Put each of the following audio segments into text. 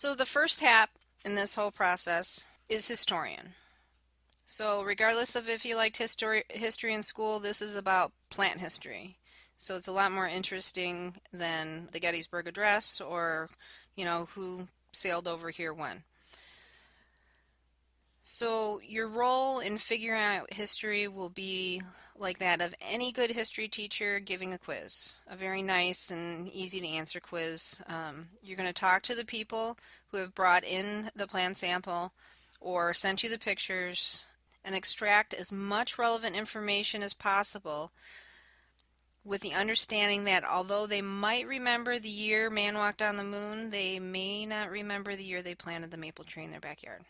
So the first step in this whole process is historian. So regardless of if you liked history in school, this is about plant history. So it's a lot more interesting than the Gettysburg Address or, who sailed over here when. So your role in figuring out history will be like that of any good history teacher giving a quiz, a very nice and easy to answer quiz. You're going to talk to the people who have brought in the plant sample or sent you the pictures and extract as much relevant information as possible with the understanding that although they might remember the year man walked on the moon, they may not remember the year they planted the maple tree in their backyard.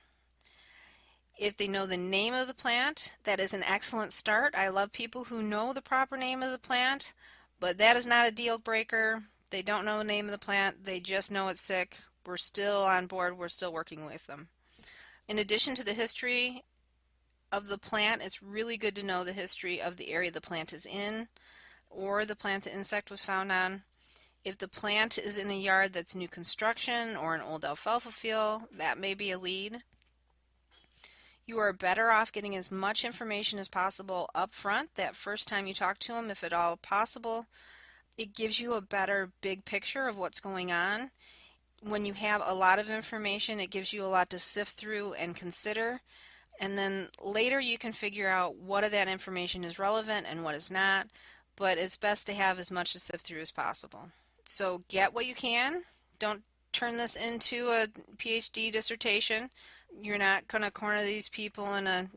If they know the name of the plant, that is an excellent start. I love people who know the proper name of the plant, but that is not a deal breaker. They don't know the name of the plant, they just know it's sick. We're still on board, we're still working with them. In addition to the history of the plant, it's really good to know the history of the area the plant is in or the plant the insect was found on. If the plant is in a yard that's new construction or an old alfalfa field, that may be a lead. You are better off getting as much information as possible up front that first time you talk to them, if at all possible. It gives you a better big picture of what's going on. When you have a lot of information, it gives you a lot to sift through and consider. And then later you can figure out what of that information is relevant and what is not. But it's best to have as much to sift through as possible. So get what you can. Don't turn this into a PhD dissertation. You're not going to corner these people in a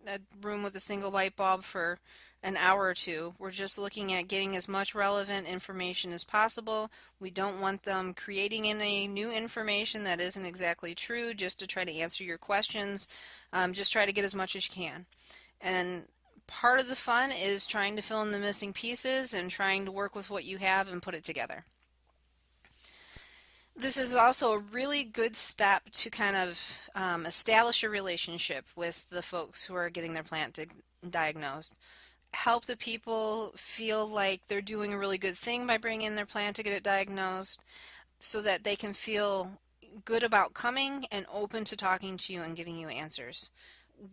room with a single light bulb for an hour or two. We're just looking at getting as much relevant information as possible. We don't want them creating any new information that isn't exactly true just to try to answer your questions. Just try to get as much as you can. And part of the fun is trying to fill in the missing pieces and trying to work with what you have and put it together. This is also a really good step to kind of establish a relationship with the folks who are getting their plant diagnosed. Help the people feel like they're doing a really good thing by bringing in their plant to get it diagnosed so that they can feel good about coming and open to talking to you and giving you answers.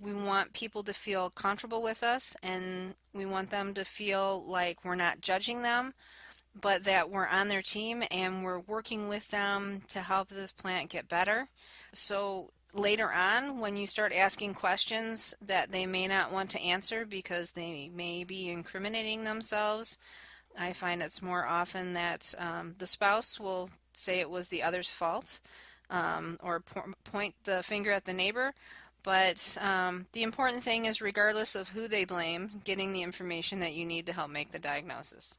We want people to feel comfortable with us, and we want them to feel like we're not judging them, but that we're on their team and we're working with them to help this plant get better. So later on, when you start asking questions that they may not want to answer because they may be incriminating themselves, I find it's more often that the spouse will say it was the other's fault or point the finger at the neighbor. But the important thing is, regardless of who they blame, getting the information that you need to help make the diagnosis.